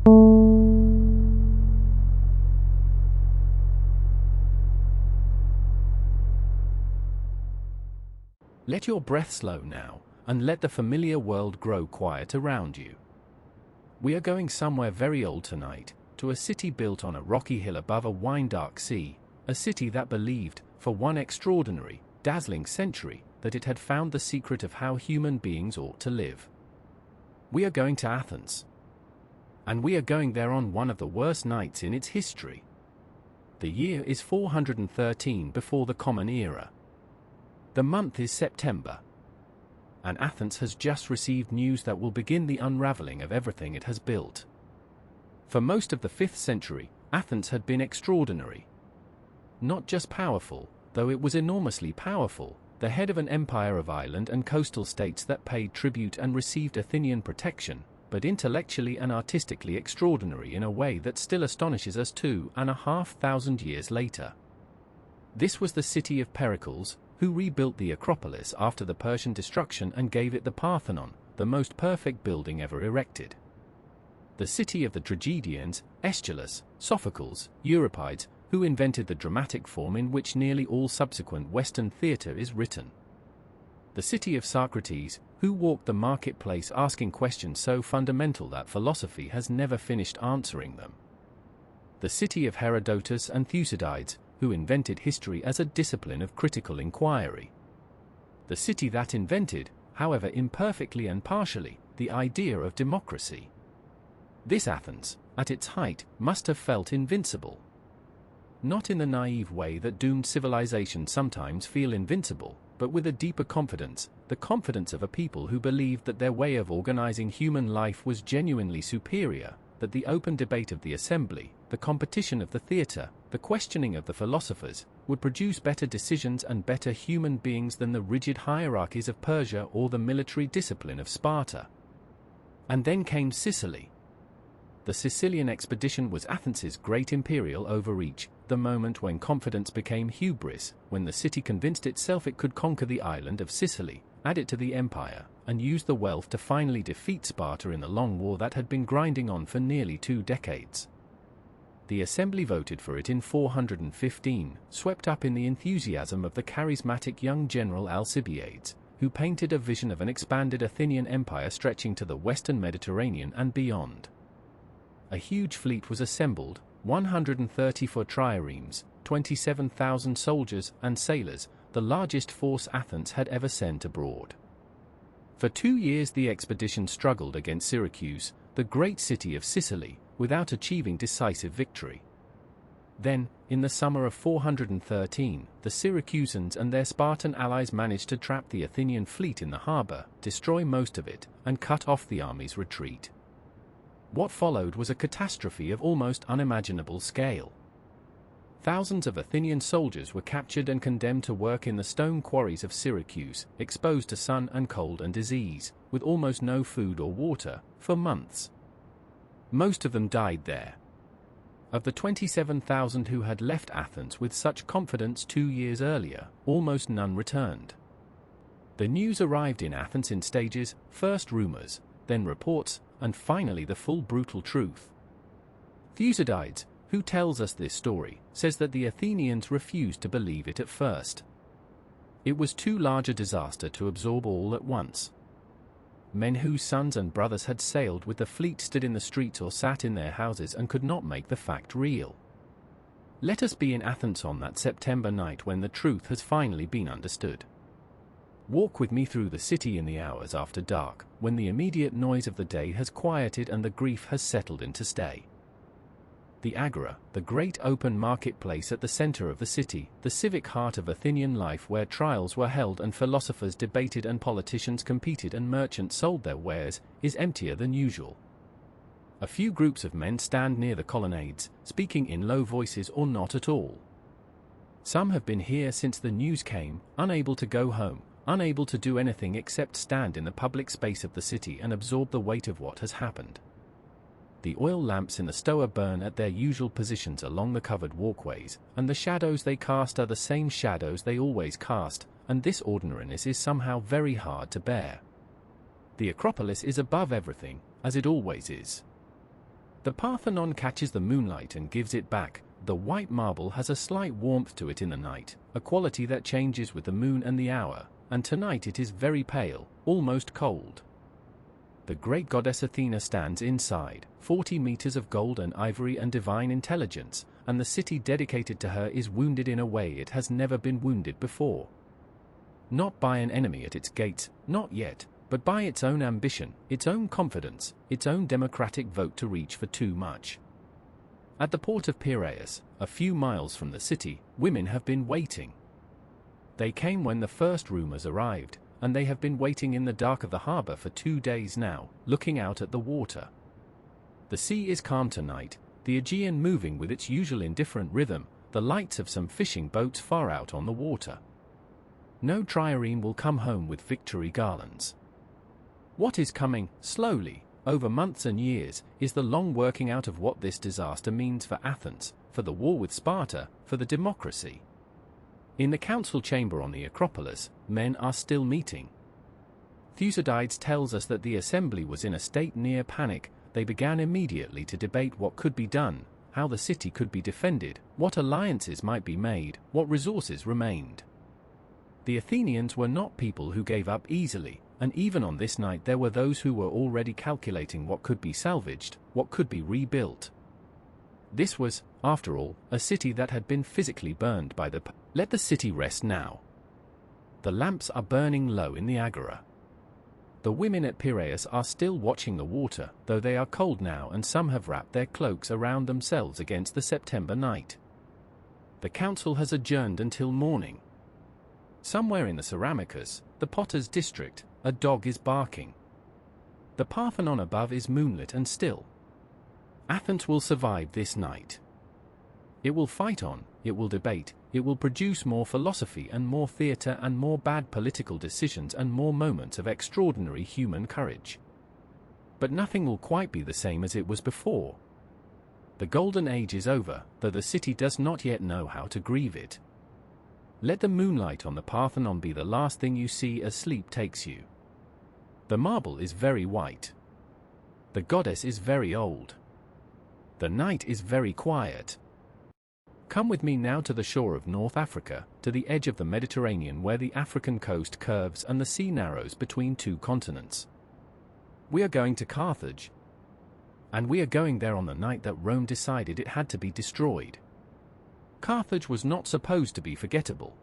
Let your breath slow now, and let the familiar world grow quiet around you. We are going somewhere very old tonight, to a city built on a rocky hill above a wine-dark sea, a city that believed, for one extraordinary, dazzling century, that it had found the secret of how human beings ought to live. We are going to Athens. And we are going there on one of the worst nights in its history. The year is 413 before the Common Era. The month is September. And Athens has just received news that will begin the unraveling of everything it has built. For most of the 5th century, Athens had been extraordinary. Not just powerful, though it was enormously powerful, the head of an empire of island and coastal states that paid tribute and received Athenian protection, but intellectually and artistically extraordinary in a way that still astonishes us 2,500 years later. This was the city of Pericles, who rebuilt the Acropolis after the Persian destruction and gave it the Parthenon, the most perfect building ever erected. The city of the tragedians, Aeschylus, Sophocles, Euripides, who invented the dramatic form in which nearly all subsequent Western theatre is written. The city of Socrates, who walked the marketplace asking questions so fundamental that philosophy has never finished answering them. The city of Herodotus and Thucydides, who invented history as a discipline of critical inquiry. The city that invented, however imperfectly and partially, the idea of democracy. This Athens, at its height, must have felt invincible. Not in the naive way that doomed civilizations sometimes feel invincible, but with a deeper confidence, the confidence of a people who believed that their way of organizing human life was genuinely superior, that the open debate of the assembly, the competition of the theater, the questioning of the philosophers, would produce better decisions and better human beings than the rigid hierarchies of Persia or the military discipline of Sparta. And then came Sicily. The Sicilian expedition was Athens's great imperial overreach, the moment when confidence became hubris, when the city convinced itself it could conquer the island of Sicily, add it to the empire, and use the wealth to finally defeat Sparta in the long war that had been grinding on for nearly 2 decades. The assembly voted for it in 415, swept up in the enthusiasm of the charismatic young general Alcibiades, who painted a vision of an expanded Athenian empire stretching to the western Mediterranean and beyond. A huge fleet was assembled, 134 triremes, 27,000 soldiers and sailors, the largest force Athens had ever sent abroad. For 2 years the expedition struggled against Syracuse, the great city of Sicily, without achieving decisive victory. Then, in the summer of 413, the Syracusans and their Spartan allies managed to trap the Athenian fleet in the harbor, destroy most of it, and cut off the army's retreat. What followed was a catastrophe of almost unimaginable scale. Thousands of Athenian soldiers were captured and condemned to work in the stone quarries of Syracuse, exposed to sun and cold and disease, with almost no food or water, for months. Most of them died there. Of the 27,000 who had left Athens with such confidence 2 years earlier, almost none returned. The news arrived in Athens in stages, first rumors, then reports, and finally the full brutal truth. Thucydides, who tells us this story, says that the Athenians refused to believe it at first. It was too large a disaster to absorb all at once. Men whose sons and brothers had sailed with the fleet stood in the streets or sat in their houses and could not make the fact real. Let us be in Athens on that September night when the truth has finally been understood. Walk with me through the city in the hours after dark, when the immediate noise of the day has quieted and the grief has settled into stay. The Agora, the great open marketplace at the center of the city, the civic heart of Athenian life where trials were held and philosophers debated and politicians competed and merchants sold their wares, is emptier than usual. A few groups of men stand near the colonnades, speaking in low voices or not at all. Some have been here since the news came, unable to go home, unable to do anything except stand in the public space of the city and absorb the weight of what has happened. The oil lamps in the stoa burn at their usual positions along the covered walkways, and the shadows they cast are the same shadows they always cast, and this ordinariness is somehow very hard to bear. The Acropolis is above everything, as it always is. The Parthenon catches the moonlight and gives it back. The white marble has a slight warmth to it in the night, a quality that changes with the moon and the hour, and tonight it is very pale, almost cold. The great goddess Athena stands inside, 40 meters of gold and ivory and divine intelligence, and the city dedicated to her is wounded in a way it has never been wounded before. Not by an enemy at its gates, not yet, but by its own ambition, its own confidence, its own democratic vote to reach for too much. At the port of Piraeus, a few miles from the city, women have been waiting. They came when the first rumors arrived, and they have been waiting in the dark of the harbor for 2 days now, looking out at the water. The sea is calm tonight, the Aegean moving with its usual indifferent rhythm, the lights of some fishing boats far out on the water. No trireme will come home with victory garlands. What is coming, slowly, over months and years, is the long working out of what this disaster means for Athens, for the war with Sparta, for the democracy. In the council chamber on the Acropolis, men are still meeting. Thucydides tells us that the assembly was in a state near panic. They began immediately to debate what could be done, how the city could be defended, what alliances might be made, what resources remained. The Athenians were not people who gave up easily, and even on this night there were those who were already calculating what could be salvaged, what could be rebuilt. This was, after all, a city that had been physically burned by the Let the city rest now. The lamps are burning low in the agora. The women at Piraeus are still watching the water, though they are cold now and some have wrapped their cloaks around themselves against the September night. The council has adjourned until morning. Somewhere in the Ceramicus, the potter's district, a dog is barking. The Parthenon above is moonlit and still. Athens will survive this night. It will fight on, it will debate, it will produce more philosophy and more theatre and more bad political decisions and more moments of extraordinary human courage. But nothing will quite be the same as it was before. The golden age is over, though the city does not yet know how to grieve it. Let the moonlight on the Parthenon be the last thing you see as sleep takes you. The marble is very white. The goddess is very old. The night is very quiet. Come with me now to the shore of North Africa, to the edge of the Mediterranean where the African coast curves and the sea narrows between two continents. We are going to Carthage. And we are going there on the night that Rome decided it had to be destroyed. Carthage was not supposed to be forgettable.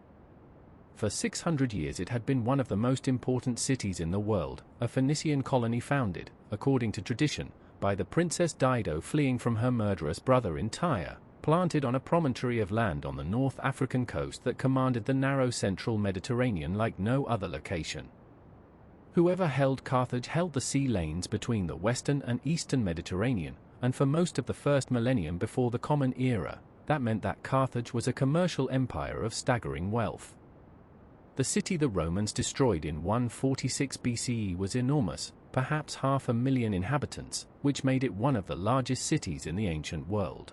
For 600 years it had been one of the most important cities in the world, a Phoenician colony founded, according to tradition, by the Princess Dido fleeing from her murderous brother in Tyre, planted on a promontory of land on the North African coast that commanded the narrow central Mediterranean like no other location. Whoever held Carthage held the sea lanes between the western and eastern Mediterranean, and for most of the first millennium before the Common Era, that meant that Carthage was a commercial empire of staggering wealth. The city the Romans destroyed in 146 BCE was enormous, perhaps 500,000 inhabitants, which made it one of the largest cities in the ancient world.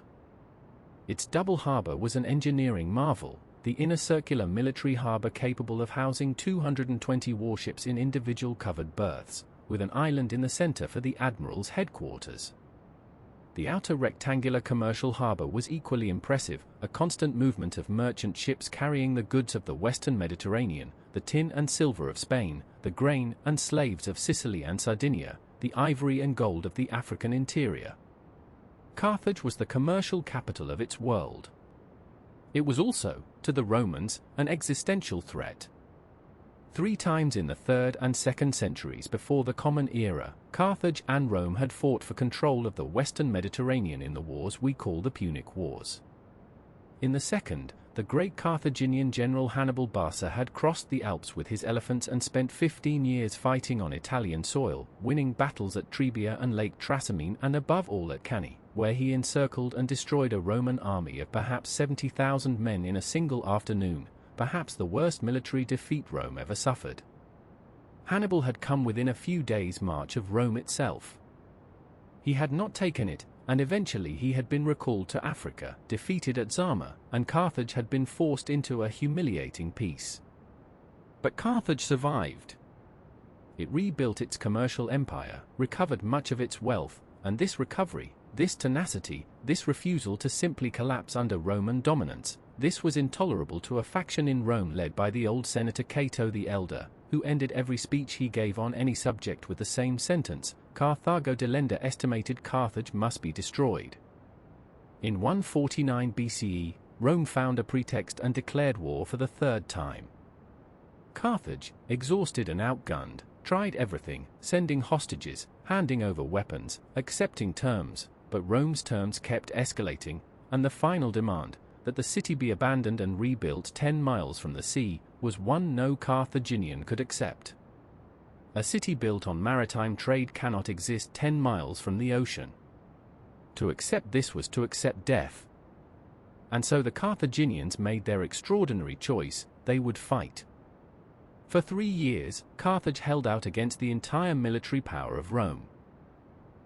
Its double harbour was an engineering marvel, the inner circular military harbour capable of housing 220 warships in individual covered berths, with an island in the centre for the admiral's headquarters. The outer rectangular commercial harbour was equally impressive, a constant movement of merchant ships carrying the goods of the western Mediterranean, the tin and silver of Spain, the grain and slaves of Sicily and Sardinia, the ivory and gold of the African interior. Carthage was the commercial capital of its world. It was also, to the Romans, an existential threat. 3 times in the 3rd and 2nd centuries before the Common Era, Carthage and Rome had fought for control of the western Mediterranean in the wars we call the Punic Wars. In the 2nd, the great Carthaginian general Hannibal Barca had crossed the Alps with his elephants and spent 15 years fighting on Italian soil, winning battles at Trebia and Lake Trasimene and above all at Cannae, where he encircled and destroyed a Roman army of perhaps 70,000 men in a single afternoon, perhaps the worst military defeat Rome ever suffered. Hannibal had come within a few days' march of Rome itself. He had not taken it, and eventually he had been recalled to Africa, defeated at Zama, and Carthage had been forced into a humiliating peace. But Carthage survived. It rebuilt its commercial empire, recovered much of its wealth, and this recovery, This tenacity, this refusal to simply collapse under Roman dominance, this was intolerable to a faction in Rome led by the old Senator Cato the Elder, who ended every speech he gave on any subject with the same sentence: Carthago delenda, estimated Carthage must be destroyed. In 149 BCE, Rome found a pretext and declared war for the third time. Carthage, exhausted and outgunned, tried everything, sending hostages, handing over weapons, accepting terms, but Rome's terms kept escalating, and the final demand, that the city be abandoned and rebuilt 10 miles from the sea, was one no Carthaginian could accept. A city built on maritime trade cannot exist 10 miles from the ocean. To accept this was to accept death. And so the Carthaginians made their extraordinary choice: they would fight. For 3 years, Carthage held out against the entire military power of Rome.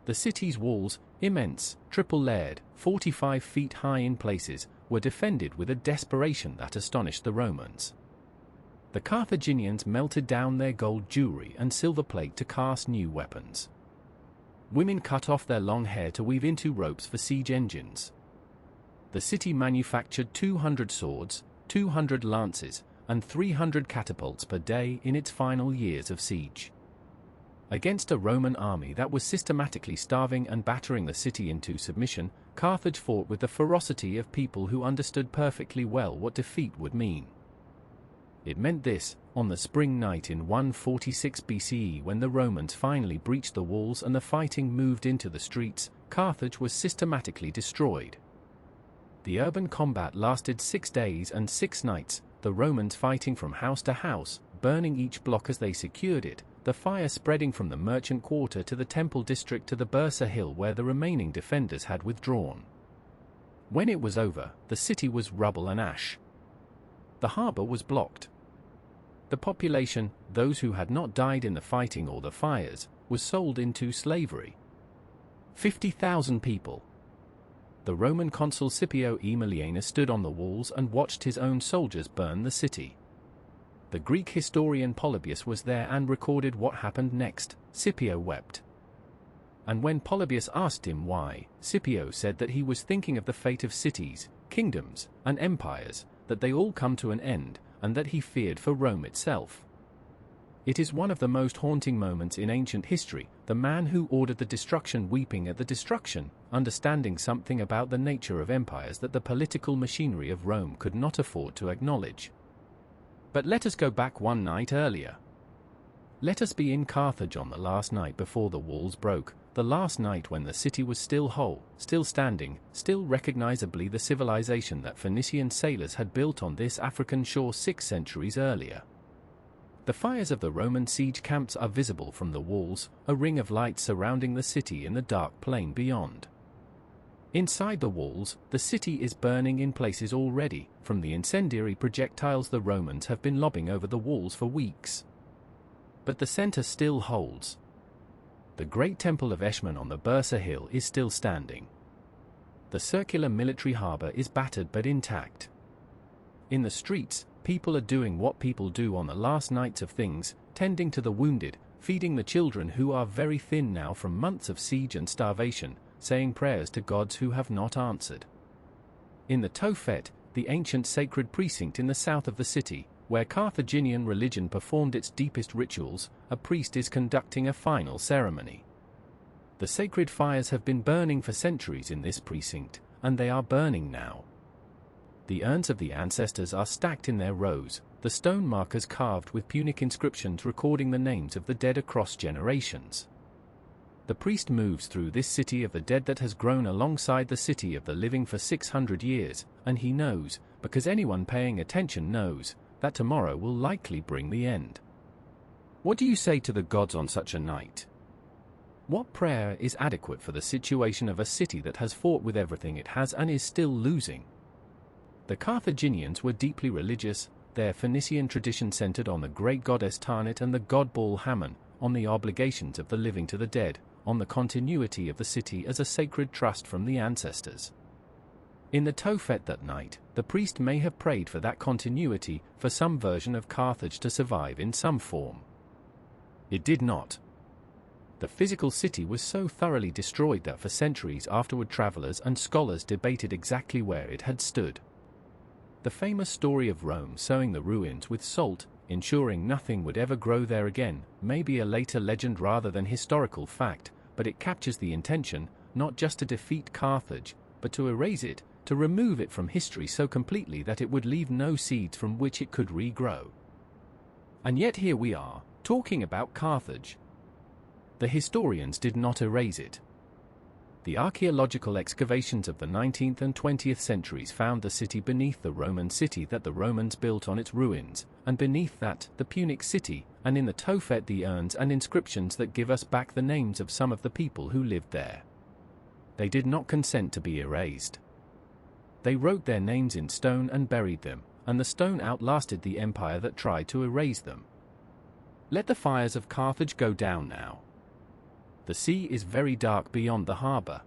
The city's walls, immense, triple-layered, 45 feet high in places, were defended with a desperation that astonished the Romans. The Carthaginians melted down their gold jewelry and silver plate to cast new weapons. Women cut off their long hair to weave into ropes for siege engines. The city manufactured 200 swords, 200 lances, and 300 catapults per day in its final years of siege. Against a Roman army that was systematically starving and battering the city into submission, Carthage fought with the ferocity of people who understood perfectly well what defeat would mean. It meant this: on the spring night in 146 BCE, when the Romans finally breached the walls and the fighting moved into the streets, Carthage was systematically destroyed. The urban combat lasted 6 days and 6 nights, the Romans fighting from house to house, burning each block as they secured it, the fire spreading from the merchant quarter to the temple district to the Bursa hill where the remaining defenders had withdrawn. When it was over, the city was rubble and ash. The harbor was blocked. The population, those who had not died in the fighting or the fires, was sold into slavery. 50,000 people. The Roman consul Scipio Aemilianus stood on the walls and watched his own soldiers burn the city. The Greek historian Polybius was there and recorded what happened next. Scipio wept. And when Polybius asked him why, Scipio said that he was thinking of the fate of cities, kingdoms, and empires, that they all come to an end, and that he feared for Rome itself. It is one of the most haunting moments in ancient history, the man who ordered the destruction weeping at the destruction, understanding something about the nature of empires that the political machinery of Rome could not afford to acknowledge. But let us go back one night earlier. Let us be in Carthage on the last night before the walls broke, the last night when the city was still whole, still standing, still recognizably the civilization that Phoenician sailors had built on this African shore 6 centuries earlier. The fires of the Roman siege camps are visible from the walls, a ring of light surrounding the city in the dark plain beyond. Inside the walls, the city is burning in places already, from the incendiary projectiles the Romans have been lobbing over the walls for weeks. But the center still holds. The great temple of Eshmun on the Bursa hill is still standing. The circular military harbor is battered but intact. In the streets, people are doing what people do on the last nights of things, tending to the wounded, feeding the children who are very thin now from months of siege and starvation, saying prayers to gods who have not answered. In the Tophet, the ancient sacred precinct in the south of the city, where Carthaginian religion performed its deepest rituals, a priest is conducting a final ceremony. The sacred fires have been burning for centuries in this precinct, and they are burning now. The urns of the ancestors are stacked in their rows, the stone markers carved with Punic inscriptions recording the names of the dead across generations. The priest moves through this city of the dead that has grown alongside the city of the living for 600 years, and he knows, because anyone paying attention knows, that tomorrow will likely bring the end. What do you say to the gods on such a night? What prayer is adequate for the situation of a city that has fought with everything it has and is still losing? The Carthaginians were deeply religious, their Phoenician tradition centered on the great goddess Tanit and the god Baal Hammon, on the obligations of the living to the dead, on the continuity of the city as a sacred trust from the ancestors. In the Tophet that night, the priest may have prayed for that continuity, for some version of Carthage to survive in some form. It did not. The physical city was so thoroughly destroyed that for centuries afterward travelers and scholars debated exactly where it had stood. The famous story of Rome sowing the ruins with salt, ensuring nothing would ever grow there again, may be a later legend rather than historical fact, but it captures the intention, not just to defeat Carthage, but to erase it, to remove it from history so completely that it would leave no seeds from which it could regrow. And yet here we are, talking about Carthage. The historians did not erase it. The archaeological excavations of the 19th and 20th centuries found the city beneath the Roman city that the Romans built on its ruins, and beneath that, the Punic city, and in the Tophet the urns and inscriptions that give us back the names of some of the people who lived there. They did not consent to be erased. They wrote their names in stone and buried them, and the stone outlasted the empire that tried to erase them. Let the fires of Carthage go down now. The sea is very dark beyond the harbor.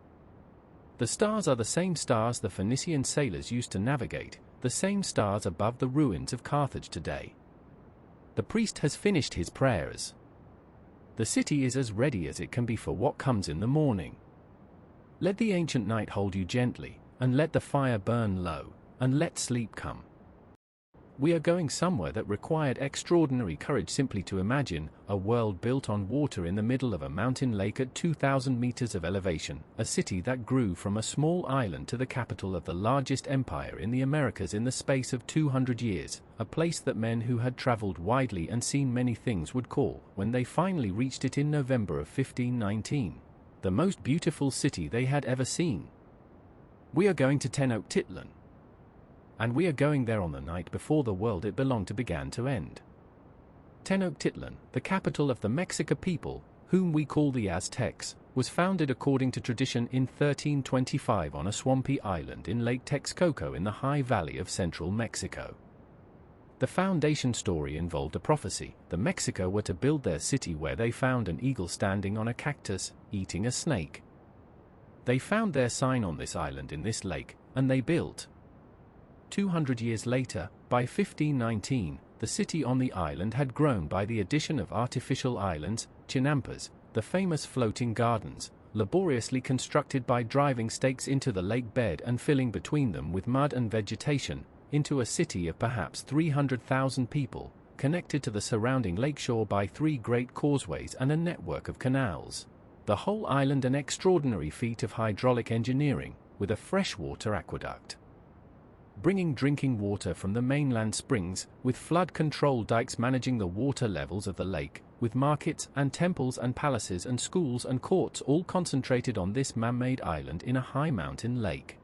The stars are the same stars the Phoenician sailors used to navigate, the same stars above the ruins of Carthage today. The priest has finished his prayers. The city is as ready as it can be for what comes in the morning. Let the ancient night hold you gently, and let the fire burn low, and let sleep come. We are going somewhere that required extraordinary courage simply to imagine, a world built on water in the middle of a mountain lake at 2,000 meters of elevation, a city that grew from a small island to the capital of the largest empire in the Americas in the space of 200 years, a place that men who had traveled widely and seen many things would call, when they finally reached it in November of 1519, the most beautiful city they had ever seen. We are going to Tenochtitlan. And we are going there on the night before the world it belonged to began to end. Tenochtitlan, the capital of the Mexica people, whom we call the Aztecs, was founded according to tradition in 1325 on a swampy island in Lake Texcoco in the high valley of central Mexico. The foundation story involved a prophecy. The Mexica were to build their city where they found an eagle standing on a cactus, eating a snake. They found their sign on this island in this lake, and they built. 200 years later, by 1519, the city on the island had grown by the addition of artificial islands, chinampas, the famous floating gardens, laboriously constructed by driving stakes into the lake bed and filling between them with mud and vegetation, into a city of perhaps 300,000 people, connected to the surrounding lakeshore by 3 great causeways and a network of canals. The whole island an extraordinary feat of hydraulic engineering, with a freshwater aqueduct, bringing drinking water from the mainland springs, with flood control dikes managing the water levels of the lake, with markets and temples and palaces and schools and courts all concentrated on this man-made island in a high mountain lake.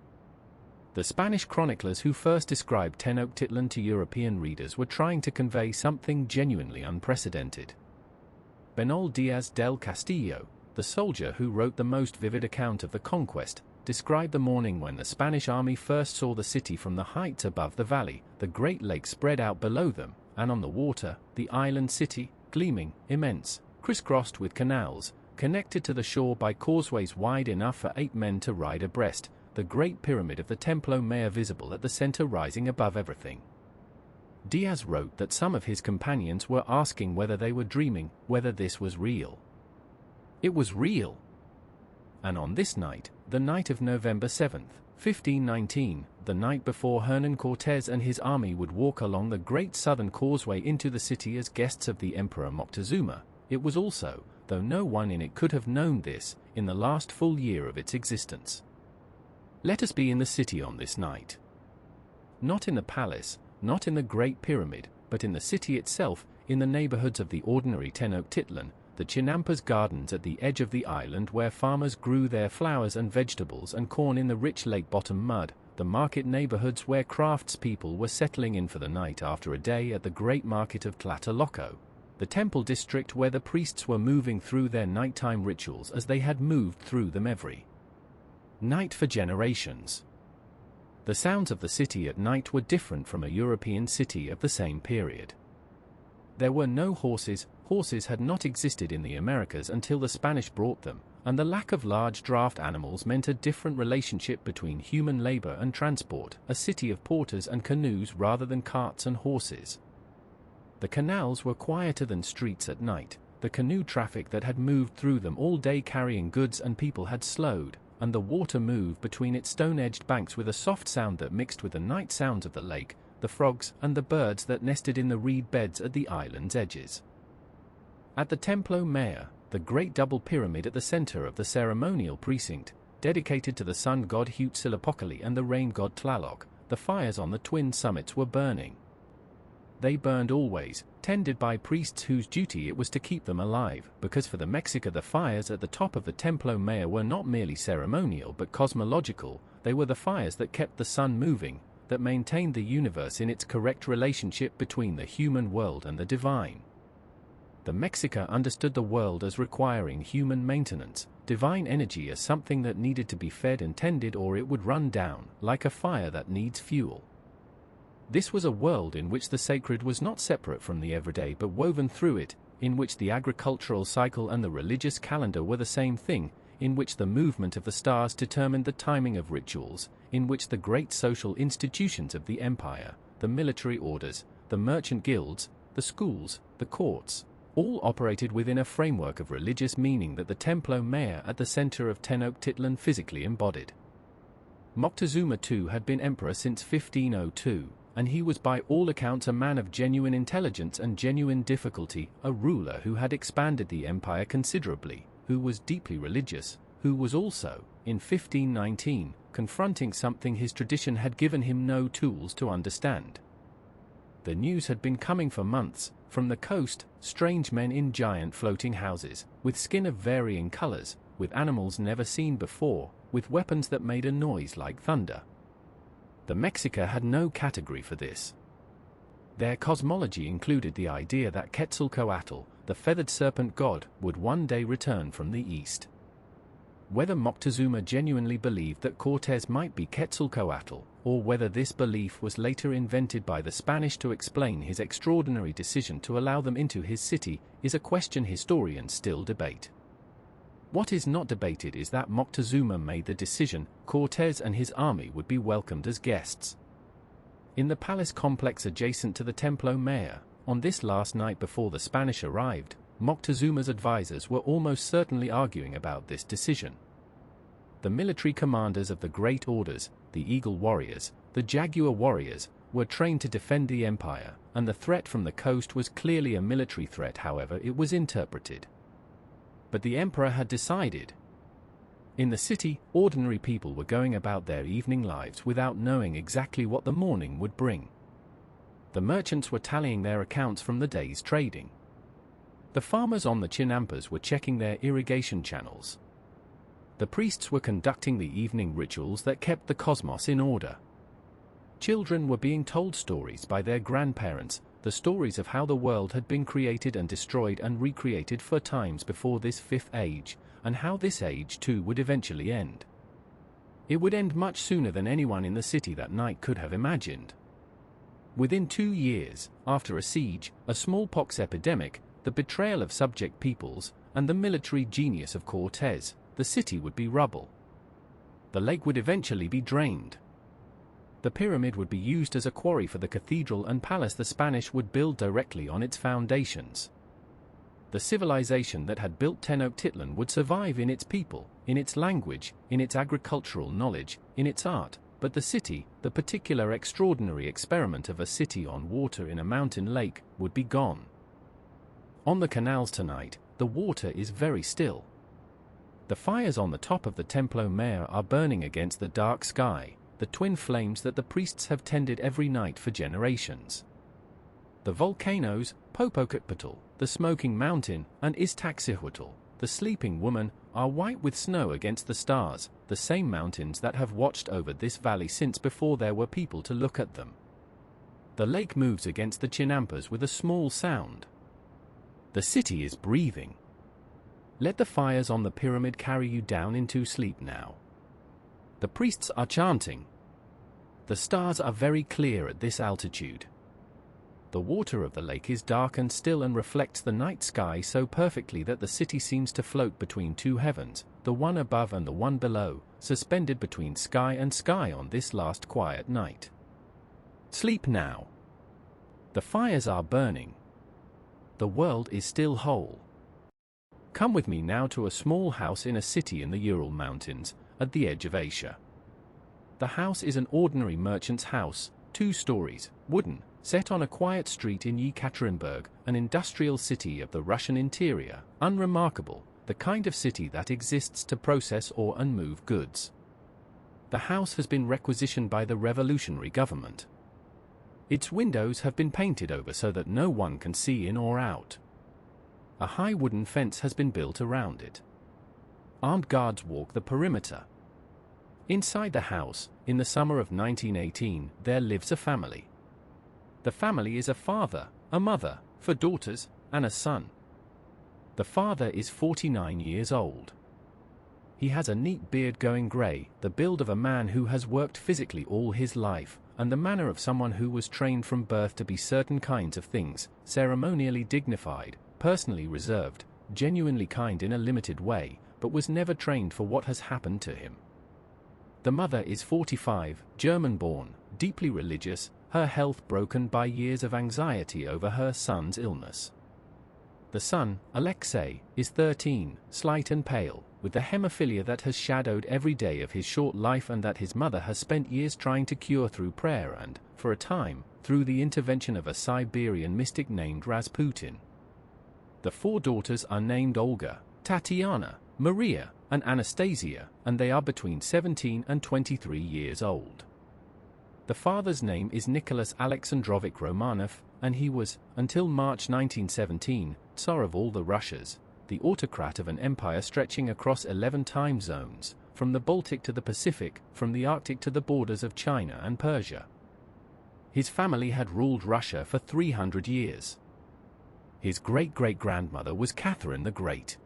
The Spanish chroniclers who first described Tenochtitlan to European readers were trying to convey something genuinely unprecedented. Bernal Diaz del Castillo, the soldier who wrote the most vivid account of the conquest, described the morning when the Spanish army first saw the city from the heights above the valley, the great lake spread out below them, and on the water, the island city, gleaming, immense, crisscrossed with canals, connected to the shore by causeways wide enough for 8 men to ride abreast, the great pyramid of the Templo Mayor visible at the center rising above everything. Diaz wrote that some of his companions were asking whether they were dreaming, whether this was real. It was real. And on this night, the night of November 7, 1519, the night before Hernan Cortés and his army would walk along the great southern causeway into the city as guests of the Emperor Moctezuma, it was also, though no one in it could have known this, in the last full year of its existence. Let us be in the city on this night. Not in the palace, not in the Great Pyramid, but in the city itself, in the neighborhoods of the ordinary Tenochtitlan, the Chinampas gardens at the edge of the island where farmers grew their flowers and vegetables and corn in the rich lake-bottom mud, the market neighborhoods where craftspeople were settling in for the night after a day at the great market of Tlatelolco, the temple district where the priests were moving through their nighttime rituals as they had moved through them every night for generations. The sounds of the city at night were different from a European city of the same period. There were no horses. Horses had not existed in the Americas until the Spanish brought them, and the lack of large draft animals meant a different relationship between human labor and transport, a city of porters and canoes rather than carts and horses. The canals were quieter than streets at night, The canoe traffic that had moved through them all day carrying goods and people had slowed, and the water moved between its stone-edged banks with a soft sound that mixed with the night sounds of the lake, the frogs, and the birds that nested in the reed beds at the island's edges. At the Templo Mayor, the great double pyramid at the center of the ceremonial precinct, dedicated to the sun god Huitzilopochtli and the rain god Tlaloc, the fires on the twin summits were burning. They burned always, tended by priests whose duty it was to keep them alive, because for the Mexica the fires at the top of the Templo Mayor were not merely ceremonial but cosmological. They were the fires that kept the sun moving, that maintained the universe in its correct relationship between the human world and the divine. The Mexica understood the world as requiring human maintenance, divine energy as something that needed to be fed and tended or it would run down, like a fire that needs fuel. This was a world in which the sacred was not separate from the everyday but woven through it, in which the agricultural cycle and the religious calendar were the same thing, in which the movement of the stars determined the timing of rituals, in which the great social institutions of the empire, the military orders, the merchant guilds, the schools, the courts, all operated within a framework of religious meaning that the Templo Mayor at the center of Tenochtitlan physically embodied. Moctezuma II had been emperor since 1502, and he was by all accounts a man of genuine intelligence and genuine difficulty, a ruler who had expanded the empire considerably, who was deeply religious, who was also, in 1519, confronting something his tradition had given him no tools to understand. The news had been coming for months, from the coast, strange men in giant floating houses, with skin of varying colors, with animals never seen before, with weapons that made a noise like thunder. The Mexica had no category for this. Their cosmology included the idea that Quetzalcoatl, the feathered serpent god, would one day return from the east. Whether Moctezuma genuinely believed that Cortés might be Quetzalcoatl, or whether this belief was later invented by the Spanish to explain his extraordinary decision to allow them into his city, is a question historians still debate. What is not debated is that Moctezuma made the decision. Cortés and his army would be welcomed as guests. In the palace complex adjacent to the Templo Mayor, on this last night before the Spanish arrived, Moctezuma's advisors were almost certainly arguing about this decision. The military commanders of the Great Orders, the Eagle Warriors, the Jaguar Warriors, were trained to defend the empire, and the threat from the coast was clearly a military threat however it was interpreted. But the emperor had decided. In the city, ordinary people were going about their evening lives without knowing exactly what the morning would bring. The merchants were tallying their accounts from the day's trading. The farmers on the Chinampas were checking their irrigation channels. The priests were conducting the evening rituals that kept the cosmos in order. Children were being told stories by their grandparents, the stories of how the world had been created and destroyed and recreated 4 times before this 5th age, and how this age too would eventually end. It would end much sooner than anyone in the city that night could have imagined. Within 2 years, after a siege, a smallpox epidemic, the betrayal of subject peoples, and the military genius of Cortés, the city would be rubble. The lake would eventually be drained. The pyramid would be used as a quarry for the cathedral and palace the Spanish would build directly on its foundations. The civilization that had built Tenochtitlan would survive in its people, in its language, in its agricultural knowledge, in its art, but the city, the particular extraordinary experiment of a city on water in a mountain lake, would be gone. On the canals tonight, the water is very still. The fires on the top of the Templo Mayor are burning against the dark sky, the twin flames that the priests have tended every night for generations. The volcanoes, Popocatépetl, the Smoking Mountain, and Iztaccíhuatl, the Sleeping Woman, are white with snow against the stars, the same mountains that have watched over this valley since before there were people to look at them. The lake moves against the Chinampas with a small sound. The city is breathing. Let the fires on the pyramid carry you down into sleep now. The priests are chanting. The stars are very clear at this altitude. The water of the lake is dark and still and reflects the night sky so perfectly that the city seems to float between 2 heavens, the one above and the one below, suspended between sky and sky on this last quiet night. Sleep now. The fires are burning. The world is still whole. Come with me now to a small house in a city in the Ural Mountains, at the edge of Asia. The house is an ordinary merchant's house, 2 stories, wooden, set on a quiet street in Yekaterinburg, an industrial city of the Russian interior, unremarkable, the kind of city that exists to process or unmove goods. The house has been requisitioned by the revolutionary government. Its windows have been painted over so that no one can see in or out. A high wooden fence has been built around it. Armed guards walk the perimeter. Inside the house, in the summer of 1918, there lives a family. The family is a father, a mother, 4 daughters, and a son. The father is 49 years old. He has a neat beard going grey, the build of a man who has worked physically all his life, and the manner of someone who was trained from birth to be certain kinds of things, ceremonially dignified, personally reserved, genuinely kind in a limited way, but was never trained for what has happened to him. The mother is 45, German-born, deeply religious, her health broken by years of anxiety over her son's illness. The son, Alexei, is 13, slight and pale, with the hemophilia that has shadowed every day of his short life and that his mother has spent years trying to cure through prayer and, for a time, through the intervention of a Siberian mystic named Rasputin. The 4 daughters are named Olga, Tatiana, Maria, and Anastasia, and they are between 17 and 23 years old. The father's name is Nicholas Alexandrovich Romanov, and he was, until March 1917, Tsar of all the Russias, the autocrat of an empire stretching across 11 time zones, from the Baltic to the Pacific, from the Arctic to the borders of China and Persia. His family had ruled Russia for 300 years. His great-great-grandmother was Catherine the Great.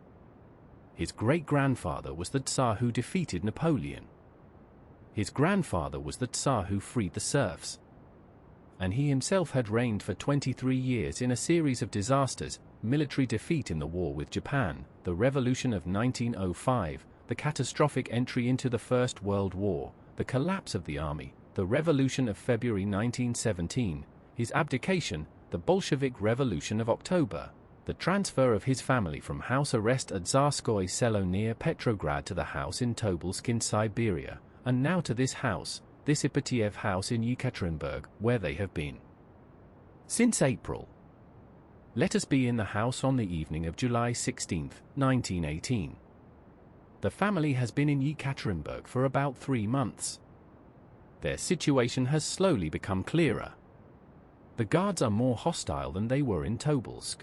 His great-grandfather was the Tsar who defeated Napoleon. His grandfather was the Tsar who freed the serfs. And he himself had reigned for 23 years in a series of disasters: military defeat in the war with Japan, the revolution of 1905, the catastrophic entry into the First World War, the collapse of the army, the revolution of February 1917, his abdication, the Bolshevik Revolution of October, the transfer of his family from house arrest at Tsarskoye Selo near Petrograd to the house in Tobolsk in Siberia, and now to this house, this Ipatiev house in Yekaterinburg, where they have been since April. Let us be in the house on the evening of July 16, 1918. The family has been in Yekaterinburg for about 3 months. Their situation has slowly become clearer. The guards are more hostile than they were in Tobolsk.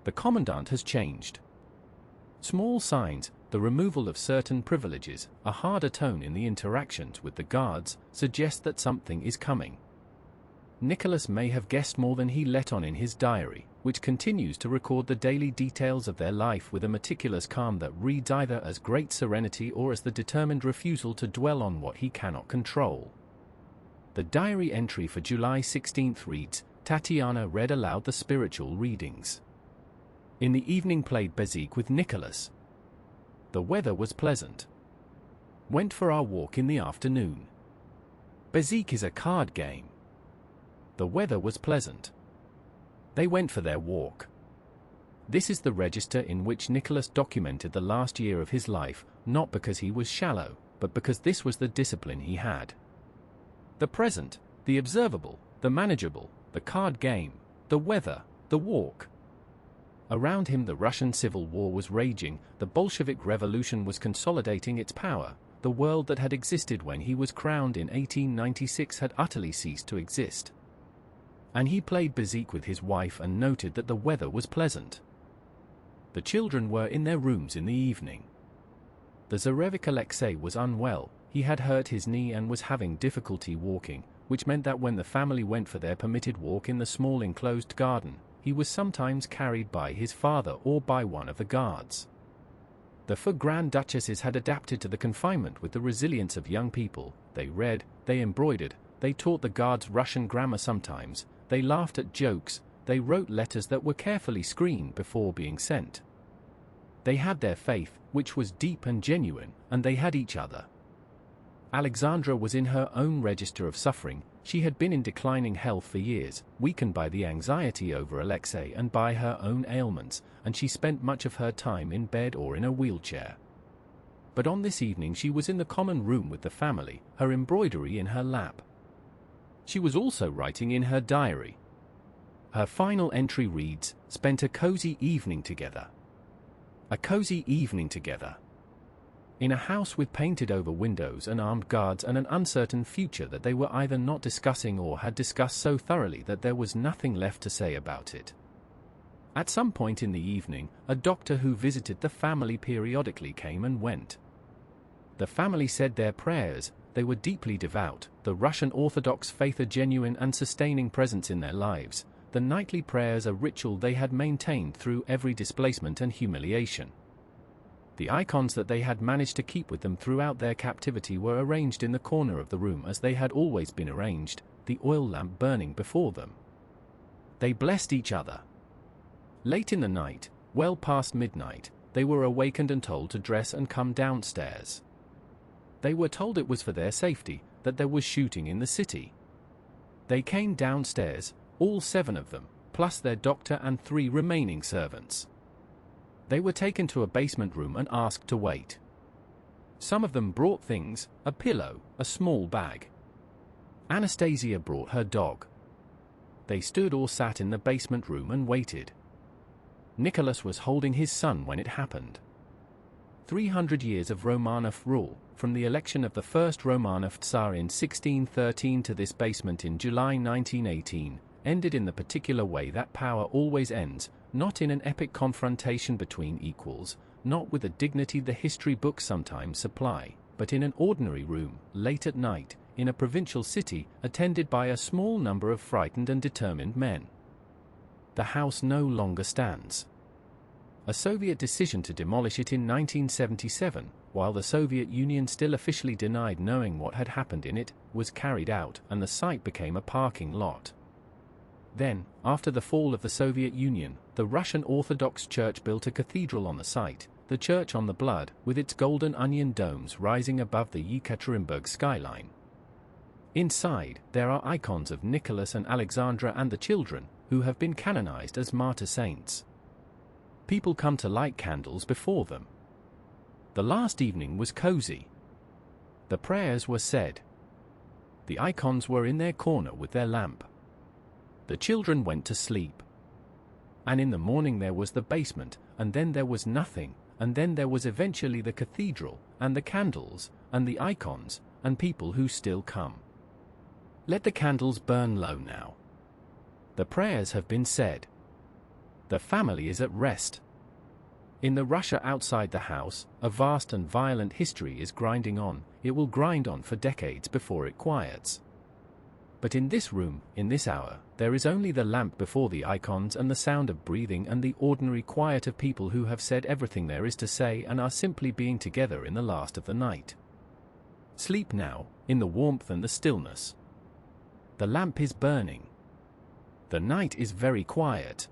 The commandant has changed. Small signs, the removal of certain privileges, a harder tone in the interactions with the guards, suggest that something is coming. Nicholas may have guessed more than he let on in his diary, which continues to record the daily details of their life with a meticulous calm that reads either as great serenity or as the determined refusal to dwell on what he cannot control. The diary entry for July 16 reads, Tatiana read aloud the spiritual readings. In the evening played bezique with Nicholas. The weather was pleasant. Went for our walk in the afternoon. Bezique is a card game. The weather was pleasant. They went for their walk. This is the register in which Nicholas documented the last year of his life, not because he was shallow, but because this was the discipline he had. The present, the observable, the manageable, the card game, the weather, the walk. Around him the Russian Civil War was raging, the Bolshevik Revolution was consolidating its power, the world that had existed when he was crowned in 1896 had utterly ceased to exist. And he played bezique with his wife and noted that the weather was pleasant. The children were in their rooms in the evening. The Tsarevich Alexei was unwell, he had hurt his knee and was having difficulty walking, which meant that when the family went for their permitted walk in the small enclosed garden, he was sometimes carried by his father or by one of the guards. The 4 Grand Duchesses had adapted to the confinement with the resilience of young people. They read, they embroidered, they taught the guards Russian grammar sometimes, they laughed at jokes, they wrote letters that were carefully screened before being sent. They had their faith, which was deep and genuine, and they had each other. Alexandra was in her own register of suffering, She had been in declining health for years, weakened by the anxiety over Alexei and by her own ailments, and she spent much of her time in bed or in a wheelchair. But on this evening she was in the common room with the family, her embroidery in her lap. She was also writing in her diary. Her final entry reads, "Spent a cozy evening together." A cozy evening together. In a house with painted-over windows and armed guards and an uncertain future that they were either not discussing or had discussed so thoroughly that there was nothing left to say about it. At some point in the evening, a doctor who visited the family periodically came and went. The family said their prayers, they were deeply devout, the Russian Orthodox faith a genuine and sustaining presence in their lives, the nightly prayers a ritual they had maintained through every displacement and humiliation. The icons that they had managed to keep with them throughout their captivity were arranged in the corner of the room as they had always been arranged, the oil lamp burning before them. They blessed each other. Late in the night, well past midnight, they were awakened and told to dress and come downstairs. They were told it was for their safety, that there was shooting in the city. They came downstairs, all 7 of them, plus their doctor and 3 remaining servants. They were taken to a basement room and asked to wait. Some of them brought things, a pillow, a small bag. Anastasia brought her dog. They stood or sat in the basement room and waited. Nicholas was holding his son when it happened. 300 years of Romanov rule, from the election of the first Romanov Tsar in 1613 to this basement in July 1918, ended in the particular way that power always ends, not in an epic confrontation between equals, not with the dignity the history books sometimes supply, but in an ordinary room, late at night, in a provincial city, attended by a small number of frightened and determined men. The house no longer stands. A Soviet decision to demolish it in 1977, while the Soviet Union still officially denied knowing what had happened in it, was carried out, and the site became a parking lot. Then, after the fall of the Soviet Union, the Russian Orthodox Church built a cathedral on the site, the Church on the Blood, with its golden onion domes rising above the Yekaterinburg skyline. Inside, there are icons of Nicholas and Alexandra and the children, who have been canonized as martyr saints. People come to light candles before them. The last evening was cozy. The prayers were said. The icons were in their corner with their lamp. The children went to sleep. And in the morning there was the basement, and then there was nothing, and then there was eventually the cathedral, and the candles, and the icons, and people who still come. Let the candles burn low now. The prayers have been said. The family is at rest. In the Russia outside the house, a vast and violent history is grinding on. It will grind on for decades before it quiets. But in this room, in this hour, there is only the lamp before the icons and the sound of breathing and the ordinary quiet of people who have said everything there is to say and are simply being together in the last of the night. Sleep now, in the warmth and the stillness. The lamp is burning. The night is very quiet.